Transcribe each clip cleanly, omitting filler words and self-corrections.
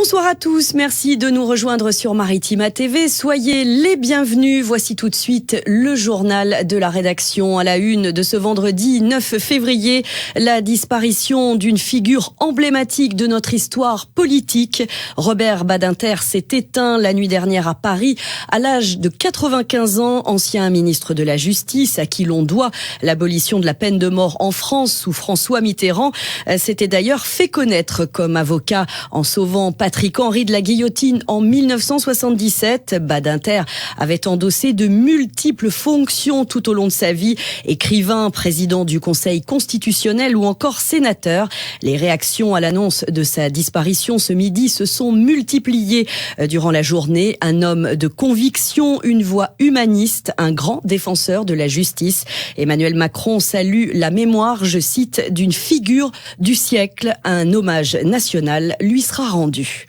Bonsoir à tous, merci de nous rejoindre sur Maritima TV. Soyez les bienvenus. Voici tout de suite le journal de la rédaction. À la une de ce vendredi 9 février, la disparition d'une figure emblématique de notre histoire politique. Robert Badinter s'est éteint la nuit dernière à Paris à l'âge de 95 ans, ancien ministre de la Justice à qui l'on doit l'abolition de la peine de mort en France sous François Mitterrand. S'était d'ailleurs fait connaître comme avocat en sauvant Patrick Henry de la guillotine en 1977. Badinter avait endossé de multiples fonctions tout au long de sa vie. Écrivain, président du Conseil constitutionnel ou encore sénateur. Les réactions à l'annonce de sa disparition ce midi se sont multipliées durant la journée. Un homme de conviction, une voix humaniste, un grand défenseur de la justice. Emmanuel Macron salue la mémoire, je cite, d'une figure du siècle. Un hommage national lui sera rendu.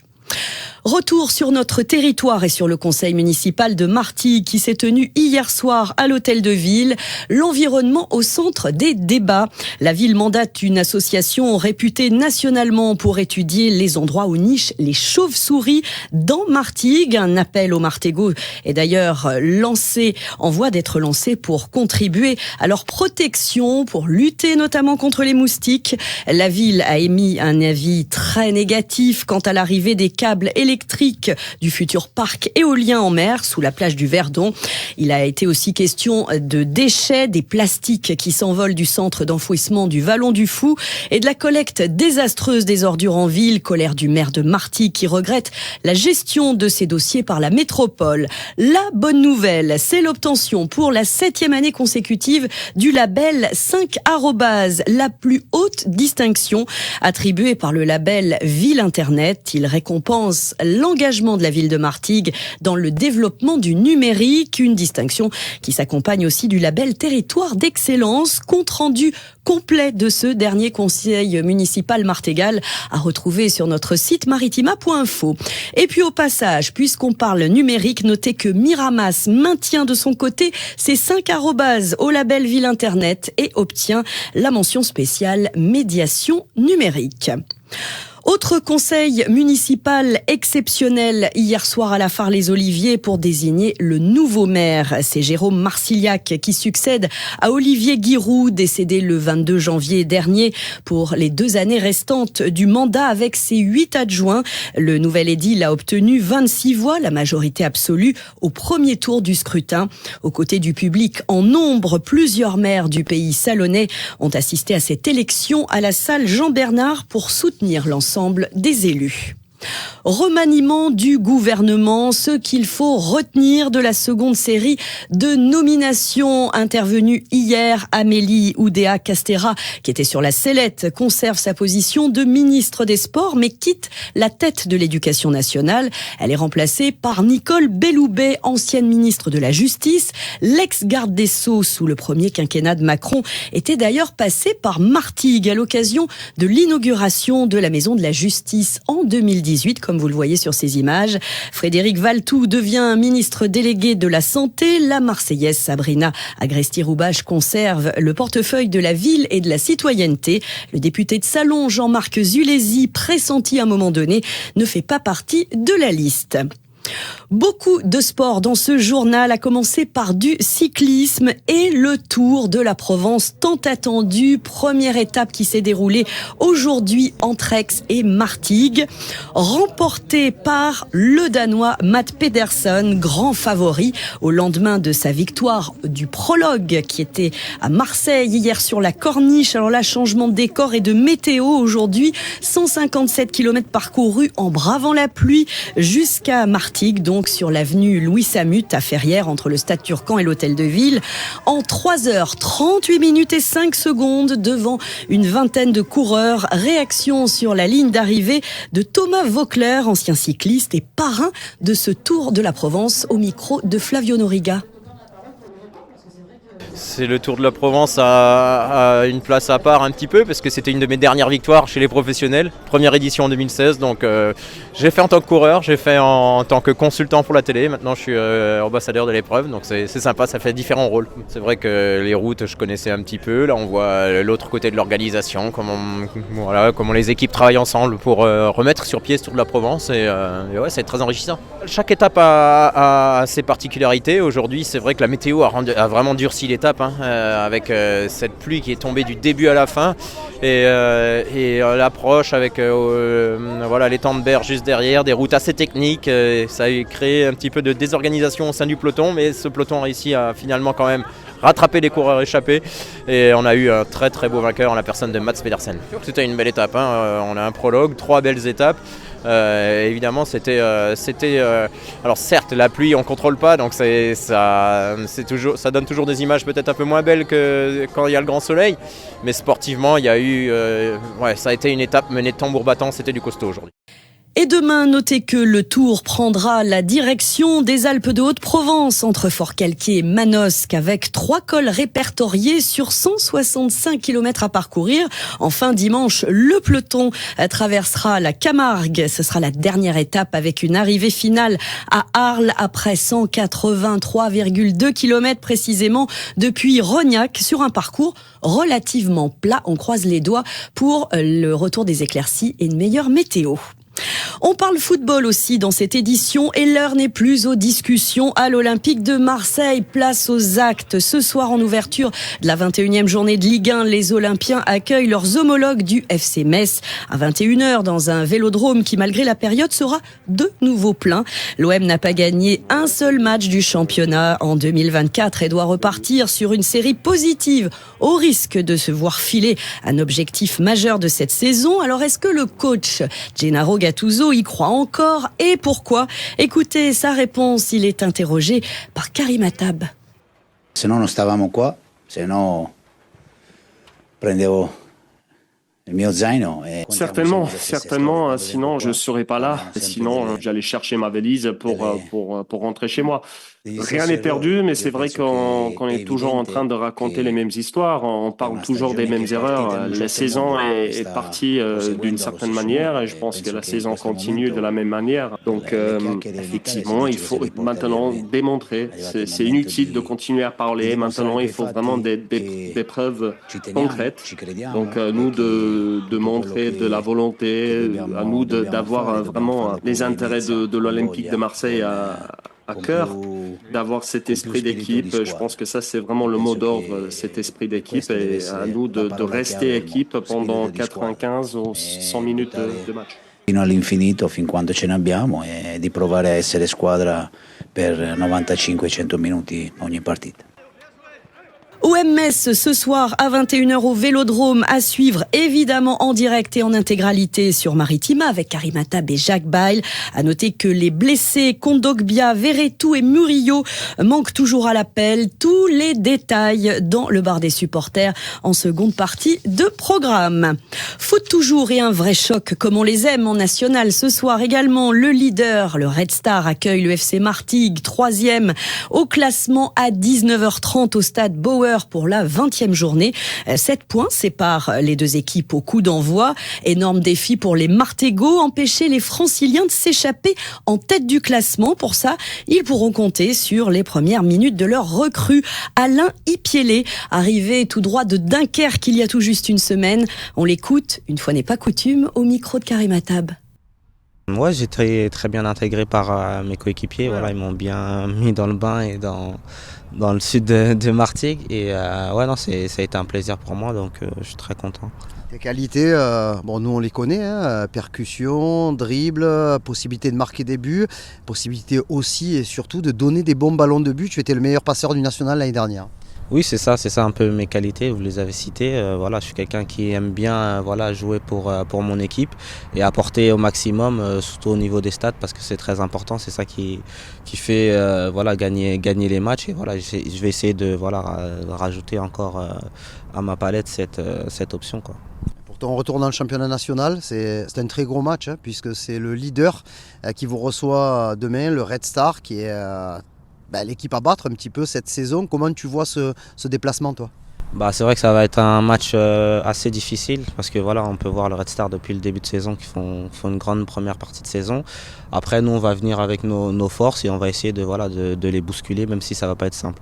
Retour sur notre territoire et sur le conseil municipal de Martigues qui s'est tenu hier soir à l'hôtel de ville. L'environnement au centre des débats. La ville mandate une association réputée nationalement pour étudier les endroits où nichent les chauves-souris dans Martigues. Un appel aux Martégots est d'ailleurs en voie d'être lancé pour contribuer à leur protection, pour lutter notamment contre les moustiques. La ville a émis un avis très négatif quant à l'arrivée des câbles électrique du futur parc éolien en mer sous la plage du Verdon. Il a été aussi question de déchets, des plastiques qui s'envolent du centre d'enfouissement du Vallon du Fou et de la collecte désastreuse des ordures en ville. Colère du maire de Martigues qui regrette la gestion de ces dossiers par la métropole. La bonne nouvelle, c'est l'obtention pour la 7e année consécutive du label 5 arrobase, la plus haute distinction attribuée par le label Ville Internet. Il récompense l'engagement de la ville de Martigues dans le développement du numérique, une distinction qui s'accompagne aussi du label Territoire d'excellence. Compte rendu complet de ce dernier conseil municipal martégal à retrouver sur notre site maritima.info. Et puis au passage, puisqu'on parle numérique, notez que Miramas maintient de son côté ses 5 arrobases au label Ville Internet et obtient la mention spéciale médiation numérique. Autre conseil municipal exceptionnel hier soir à la Phare-les-Oliviers pour désigner le nouveau maire. C'est Jérôme Marcilhac qui succède à Olivier Guiroux, décédé le 22 janvier dernier pour les 2 années restantes du mandat avec ses 8 adjoints. Le nouvel édile a obtenu 26 voix, la majorité absolue, au premier tour du scrutin. Aux côtés du public en nombre, plusieurs maires du pays salonnais ont assisté à cette élection à la salle Jean-Bernard pour soutenir l'ensemble des élus. Remaniement du gouvernement, ce qu'il faut retenir de la seconde série de nominations intervenues hier. Amélie Oudéa-Castéra, qui était sur la sellette, conserve sa position de ministre des Sports, mais quitte la tête de l'Éducation nationale. Elle est remplacée par Nicole Belloubet, ancienne ministre de la Justice. L'ex-garde des Sceaux sous le premier quinquennat de Macron était d'ailleurs passée par Martigues à l'occasion de l'inauguration de la Maison de la Justice en 2018, comme vous le voyez sur ces images. Frédéric Valletoux devient ministre délégué de la Santé. La Marseillaise Sabrina Agresti-Roubache conserve le portefeuille de la ville et de la citoyenneté. Le député de Salon, Jean-Marc Zulesi, pressenti à un moment donné, ne fait pas partie de la liste. Beaucoup de sport dans ce journal, à commencer par du cyclisme et le Tour de la Provence tant attendu. Première étape qui s'est déroulée aujourd'hui entre Aix et Martigues, remportée par le Danois Matt Pedersen, grand favori au lendemain de sa victoire du prologue qui était à Marseille hier sur la Corniche. Alors là, changement de décor et de météo aujourd'hui, 157 km parcourus en bravant la pluie jusqu'à Martigues, donc sur l'avenue Louis Samut à Ferrières entre le Stade Turcan et l'Hôtel de Ville en 3h38 et 5 secondes devant une vingtaine de coureurs. Réaction sur la ligne d'arrivée de Thomas Vauclair, ancien cycliste et parrain de ce Tour de la Provence, au micro de Flavio Noriga. C'est le Tour de la Provence à une place à part un petit peu parce que c'était une de mes dernières victoires chez les professionnels. Première édition en 2016, donc j'ai fait en tant que coureur, j'ai fait en tant que consultant pour la télé. Maintenant je suis ambassadeur de l'épreuve, donc c'est sympa, ça fait différents rôles. C'est vrai que les routes je connaissais un petit peu, là on voit l'autre côté de l'organisation, comment les équipes travaillent ensemble pour remettre sur pied ce Tour de la Provence et ouais, c'est très enrichissant. Chaque étape a ses particularités. Aujourd'hui c'est vrai que la météo a vraiment durci l'étape avec cette pluie qui est tombée du début à la fin et l'approche avec l'étang de berre juste derrière, des routes assez techniques, ça a créé un petit peu de désorganisation au sein du peloton, mais ce peloton a réussi à finalement quand même rattraper les coureurs échappés et on a eu un très très beau vainqueur en la personne de Mats Pedersen. C'était une belle étape, on a un prologue, 3 belles étapes. Évidemment c'était alors certes la pluie on contrôle pas, donc ça donne toujours des images peut-être un peu moins belles que quand il y a le grand soleil, mais sportivement il y a eu ça a été une étape menée de tambour battant, c'était du costaud aujourd'hui. Et demain, notez que le Tour prendra la direction des Alpes de Haute-Provence entre Forcalquier et Manosque avec 3 cols répertoriés sur 165 km à parcourir. Enfin, dimanche, le peloton traversera la Camargue. Ce sera la dernière étape avec une arrivée finale à Arles après 183,2 km précisément depuis Rognac sur un parcours relativement plat. On croise les doigts pour le retour des éclaircies et une meilleure météo. On parle football aussi dans cette édition et l'heure n'est plus aux discussions à l'Olympique de Marseille. Place aux actes. Ce soir en ouverture de la 21e journée de Ligue 1, les Olympiens accueillent leurs homologues du FC Metz à 21h dans un vélodrome qui malgré la période sera de nouveau plein. L'OM n'a pas gagné un seul match du championnat en 2024 et doit repartir sur une série positive au risque de se voir filer un objectif majeur de cette saison. Alors est-ce que le coach Gennaro Gattuso y croit encore et pourquoi? Écoutez sa réponse, il est interrogé par Karim Attab. Sinon non stavamo qua, sinon prendevo il mio zaino e certainement, sinon je serais pas là, sinon j'allais chercher ma valise pour rentrer chez moi. Rien n'est perdu, mais c'est vrai qu'on est toujours en train de raconter les mêmes histoires, on parle toujours des mêmes erreurs. La saison est partie d'une certaine manière et je pense que la saison continue de la même manière. Donc effectivement, il faut maintenant démontrer. C'est inutile de continuer à parler. Maintenant, il faut vraiment des preuves concrètes. Donc nous de montrer de la volonté, à nous d'avoir vraiment les intérêts de l'Olympique de Marseille à cœur, d'avoir cet esprit d'équipe. Je pense que ça, c'est vraiment le mot d'ordre, cet esprit d'équipe, et à nous de rester équipe pendant 95 ou 100 minutes de match. Fino all'infinito, fin quando ce ne abbiamo, e di provare a essere squadra per 95-100 minuti ogni partita. OM Metz ce soir à 21h au Vélodrome, à suivre évidemment en direct et en intégralité sur Maritima avec Karim Attab et Jacques Bail. À noter que les blessés Kondogbia, Verretou et Murillo manquent toujours à l'appel. Tous les détails dans le bar des supporters en seconde partie de programme. Foot toujours et un vrai choc comme on les aime en national. Ce soir également, le leader, le Red Star, accueille le FC Martigues, 3e au classement à 19h30 au stade Bauer pour la 20e journée. 7 points séparent les deux équipes au coup d'envoi. Énorme défi pour les Martégots, empêcher les Franciliens de s'échapper en tête du classement. Pour ça, ils pourront compter sur les premières minutes de leur recrue. Alain Ipiélé, arrivé tout droit de Dunkerque il y a tout juste une semaine. On l'écoute, une fois n'est pas coutume, au micro de Karim Attab. Moi, j'ai très bien intégré par mes coéquipiers. Voilà, ils m'ont bien mis dans le bain et dans le sud de Martigues. Et ça a été un plaisir pour moi, donc je suis très content. Tes qualités, nous on les connaît, percussion, dribble, possibilité de marquer des buts, possibilité aussi et surtout de donner des bons ballons de but. Tu étais le meilleur passeur du national l'année dernière. Oui, c'est ça un peu mes qualités, vous les avez citées. Je suis quelqu'un qui aime bien jouer pour mon équipe et apporter au maximum, surtout au niveau des stats, parce que c'est très important, c'est ça qui fait gagner les matchs. Et je vais essayer de rajouter encore à ma palette cette option, quoi. Pour ton retour dans le championnat national, c'est un très gros match, puisque c'est le leader qui vous reçoit demain, le Red Star, qui est l'équipe à battre un petit peu cette saison. Comment tu vois ce déplacement, toi ? C'est vrai que ça va être un match assez difficile parce que voilà, on peut voir le Red Star depuis le début de saison qui font une grande première partie de saison. Après, nous, on va venir avec nos forces et on va essayer de les bousculer, même si ça va pas être simple.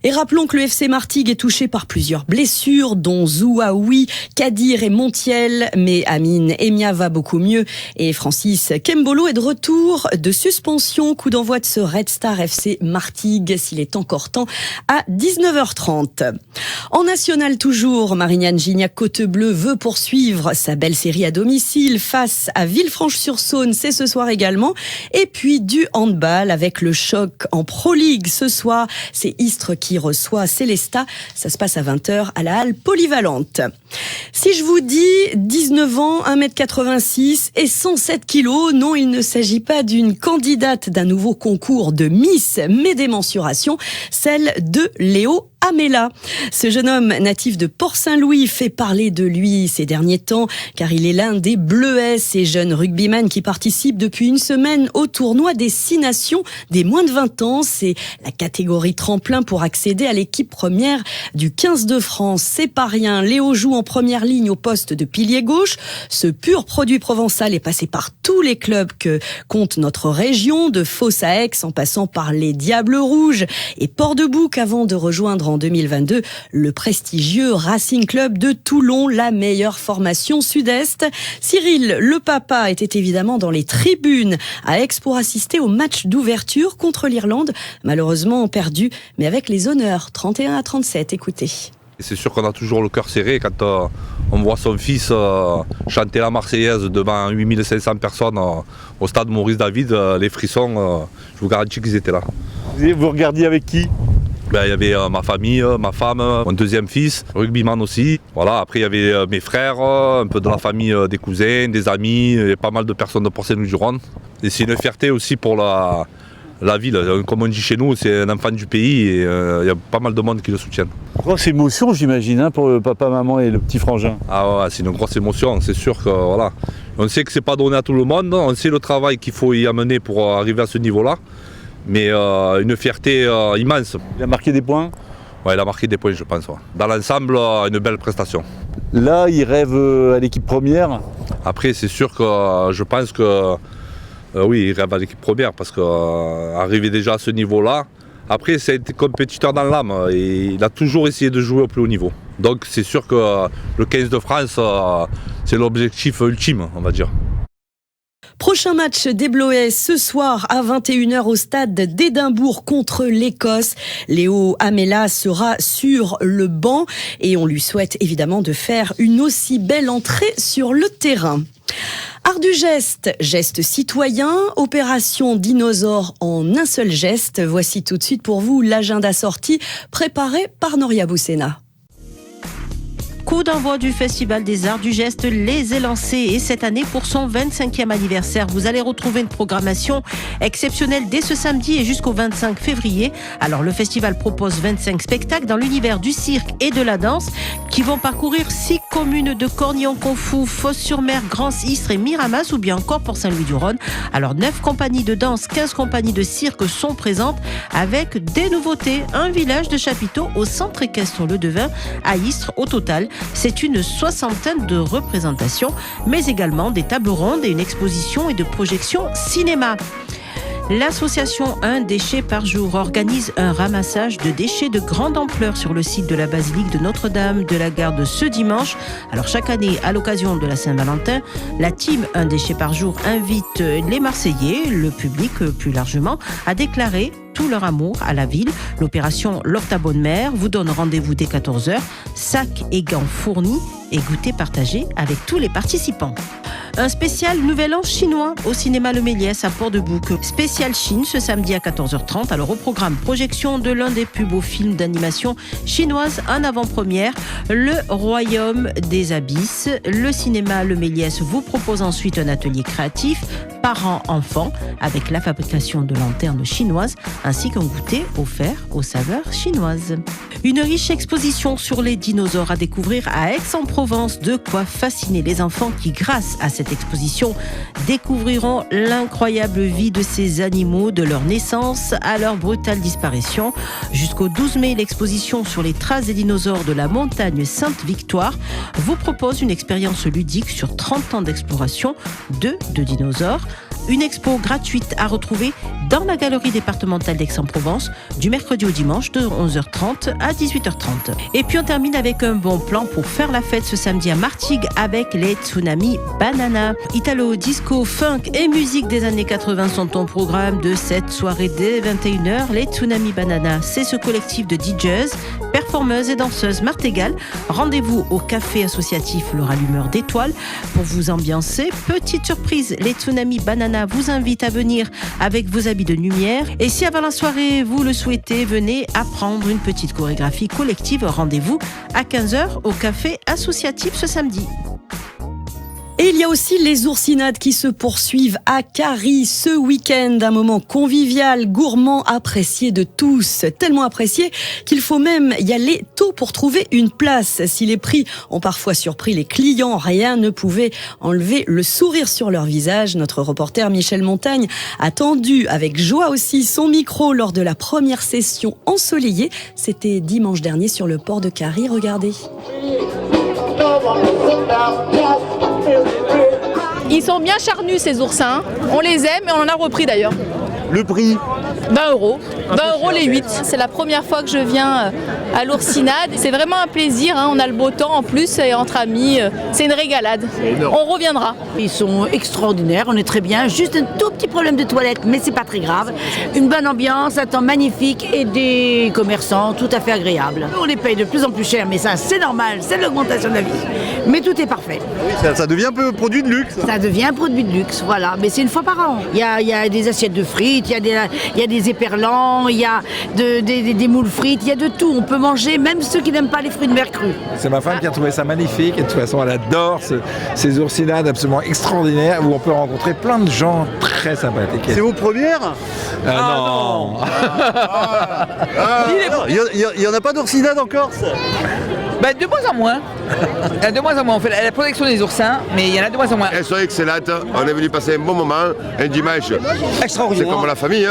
Et rappelons que le FC Martigues est touché par plusieurs blessures, dont Zouaoui, Kadir et Montiel. Mais Amine Emia va beaucoup mieux. Et Francis Kembolo est de retour de suspension. Coup d'envoi de ce Red Star FC Martigues, s'il est encore temps, à 19h30. En national toujours, Marignane Gignac-Côte-Bleue veut poursuivre sa belle série à domicile face à Villefranche-sur-Saône. C'est ce soir également. Et puis du handball avec le choc en Pro League ce soir. C'est Istres qui reçoit Célestat. Ça se passe à 20h à la halle polyvalente. Si je vous dis 19 ans, 1m86 et 107 kilos, non, il ne s'agit pas d'une candidate d'un nouveau concours de Miss, mais des mensurations, celle de Léo Amela. Ce jeune homme natif de Port-Saint-Louis fait parler de lui ces derniers temps, car il est l'un des Bleuets, ces jeunes rugbyman qui participent depuis une semaine au tournoi des 6 nations des moins de 20 ans. C'est la catégorie tremplin pour accéder à l'équipe première du 15 de France. C'est pas rien. Léo joue en première ligne au poste de pilier gauche. Ce pur produit provençal est passé par tous les clubs que compte notre région, de Fos à Aix en passant par les Diables Rouges et Port-de-Bouc avant de rejoindre en 2022 le prestigieux Racing Club de Toulon, la meilleure formation sud-est. Cyril, le papa, était évidemment dans les tribunes à Aix pour assister au match d'ouverture contre l'Irlande, malheureusement perdu, mais avec les honneurs, 31-37. Écoutez. C'est sûr qu'on a toujours le cœur serré quand on voit son fils chanter la Marseillaise devant 8500 personnes au stade Maurice David. Les frissons, je vous garantis qu'ils étaient là. Vous regardiez avec qui ? Il y avait ma famille, ma femme, mon deuxième fils, rugbyman aussi. Voilà, après il y avait mes frères, un peu de la famille des cousins, des amis, et pas mal de personnes de Port-Saint-Louis-du-Rhône. Et c'est une fierté aussi pour la ville. Comme on dit chez nous, c'est un enfant du pays et il y a pas mal de monde qui le soutiennent. Grosse émotion, j'imagine, pour le papa, maman et le petit frangin. Ah ouais, c'est une grosse émotion, c'est sûr que voilà. On sait que c'est pas donné à tout le monde, on sait le travail qu'il faut y amener pour arriver à ce niveau-là. Mais une fierté immense. Il a marqué des points ? Ouais, il a marqué des points, je pense. Ouais. Dans l'ensemble, une belle prestation. Là, il rêve à l'équipe première. Après, c'est sûr que je pense que oui, il rêve à l'équipe première parce qu'arriver déjà à ce niveau-là, après, c'est un compétiteur dans l'âme et il a toujours essayé de jouer au plus haut niveau. Donc, c'est sûr que le 15 de France, c'est l'objectif ultime, on va dire. Prochain match des Bleuets ce soir à 21h au stade d'Édimbourg contre l'Écosse. Léo Amela sera sur le banc et on lui souhaite évidemment de faire une aussi belle entrée sur le terrain. Art du geste, geste citoyen, opération dinosaure en un seul geste. Voici tout de suite pour vous l'agenda sorti préparé par Noria Boussena. Coup d'envoi du Festival des Arts du Geste Les Élancés et cette année pour son 25e anniversaire. Vous allez retrouver une programmation exceptionnelle dès ce samedi et jusqu'au 25 février. Alors le festival propose 25 spectacles dans l'univers du cirque et de la danse qui vont parcourir 6 communes de Cornillon, Confou, Fos-sur-Mer, Grans, Istres et Miramas ou bien encore Port-Saint-Louis-du-Rhône. Alors 9 compagnies de danse, 15 compagnies de cirque sont présentes avec des nouveautés. Un village de chapiteaux au centre équestre Le Devin à Istres au total. C'est une 60aine de représentations, mais également des tables rondes et une exposition et de projections cinéma. L'association Un déchet par jour organise un ramassage de déchets de grande ampleur sur le site de la basilique de Notre-Dame de la Garde ce dimanche. Alors chaque année, à l'occasion de la Saint-Valentin, la team Un déchet par jour invite les Marseillais, le public plus largement, à déclarer tout leur amour à la ville. L'opération L'Octa Bonne Mère vous donne rendez-vous dès 14h. Sacs et gants fournis et goûter partagé avec tous les participants. Un spécial Nouvel An chinois au cinéma Le Méliès à Port-de-Bouc. Spécial Chine ce samedi à 14h30. Alors au programme, projection de l'un des plus beaux films d'animation chinoise en avant-première, Le Royaume des Abysses. Le cinéma Le Méliès vous propose ensuite un atelier créatif, parents-enfants avec la fabrication de lanternes chinoises ainsi qu'un goûter offert aux saveurs chinoises. Une riche exposition sur les dinosaures à découvrir à Aix-en-Provence, de quoi fasciner les enfants qui, grâce à cette exposition, découvriront l'incroyable vie de ces animaux de leur naissance à leur brutale disparition. Jusqu'au 12 mai, l'exposition sur les traces des dinosaures de la montagne Sainte-Victoire vous propose une expérience ludique sur 30 ans d'exploration de dinosaures. Une expo gratuite à retrouver dans la galerie départementale d'Aix-en-Provence du mercredi au dimanche de 11h30 à 18h30. Et puis on termine avec un bon plan pour faire la fête ce samedi à Martigues avec les Tsunami Banana. Italo, disco, funk et musique des années 80 sont au programme de cette soirée dès 21h. Les Tsunami Banana, c'est ce collectif de DJs, performeuses et danseuses martégal. Rendez-vous au café associatif Le Rallumeur d'Étoiles pour vous ambiancer. Petite surprise, les Tsunami Banana vous invite à venir avec vos habits de lumière. Et si avant la soirée, vous le souhaitez, venez apprendre une petite chorégraphie collective. Rendez-vous à 15h au café associatif ce samedi. Et il y a aussi les oursinades qui se poursuivent à Carry ce week-end. Un moment convivial, gourmand, apprécié de tous. Tellement apprécié qu'il faut même y aller tôt pour trouver une place. Si les prix ont parfois surpris les clients, rien ne pouvait enlever le sourire sur leur visage. Notre reporter Michel Montagne a tendu avec joie aussi son micro lors de la première session ensoleillée. C'était dimanche dernier sur le port de Carry. Regardez. Ils sont bien charnus ces oursins, on les aime et on en a repris d'ailleurs. Le prix 20 €. 20 € les 8. C'est la première fois que je viens à l'oursinade. C'est vraiment un plaisir, on a le beau temps en plus et entre amis, c'est une régalade. On reviendra. Ils sont extraordinaires, on est très bien. Juste un tout petit problème de toilette, mais c'est pas très grave. Une bonne ambiance, un temps magnifique et des commerçants tout à fait agréables. On les paye de plus en plus cher, mais ça c'est normal, c'est l'augmentation de la vie. Mais tout est parfait. Oui, ça devient un peu produit de luxe. Ça devient un produit de luxe, voilà. Mais c'est une fois par an. Il y a des assiettes de frites, il y a des éperlans, il y a des moules frites, il y a de tout. On peut manger, même ceux qui n'aiment pas les fruits de mer crus. C'est ma femme qui a trouvé ça magnifique et de toute façon elle adore ces oursinades absolument extraordinaires où on peut rencontrer plein de gens très sympathiques. C'est vos premières ? Non. Il n'y en a pas d'oursinade en Corse ? De moins en moins. De moins en moins. On fait la protection des oursins, mais il y en a de moins en moins. Elles sont excellentes. On est venu passer un bon moment, un dimanche. Extraordinaire. C'est comme la famille.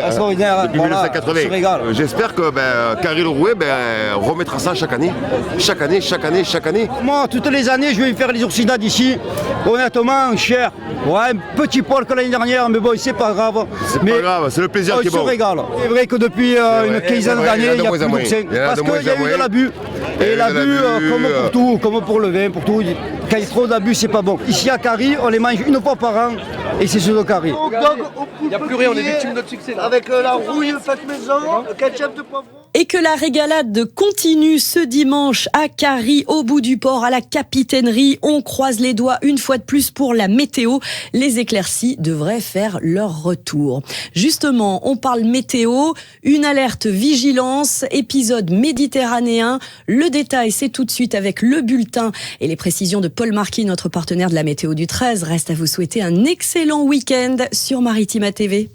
Extraordinaire. Depuis 1980. J'espère que Carry Le Rouet remettra ça chaque année. Chaque année. Moi, toutes les années, je vais faire les oursinades ici. Honnêtement, cher. Ouais, un petit poil que l'année dernière, mais bon, c'est pas grave. Pas grave, c'est le plaisir qui est bon. On se régale. C'est vrai que depuis une quinzaine d'années, il y a plus d'oursins. Parce qu'il y a eu de l'abus. Et l'abus, comme pour tout, comme pour le vin, pour tout, quand il y a trop d'abus, c'est pas bon. Ici à Carry, on les mange une fois par an et c'est sur le Carry. Il n'y a plus rien, on est victime de notre succès. Avec la rouille faite maison, le ketchup de poivron. Et que la régalade continue ce dimanche à Carry, au bout du port, à la capitainerie. On croise les doigts une fois de plus pour la météo. Les éclaircies devraient faire leur retour. Justement, on parle météo, une alerte vigilance, épisode méditerranéen. Le détail, c'est tout de suite avec le bulletin et les précisions de Paul Marquis, notre partenaire de la météo du 13. Reste à vous souhaiter un excellent week-end sur Maritima TV.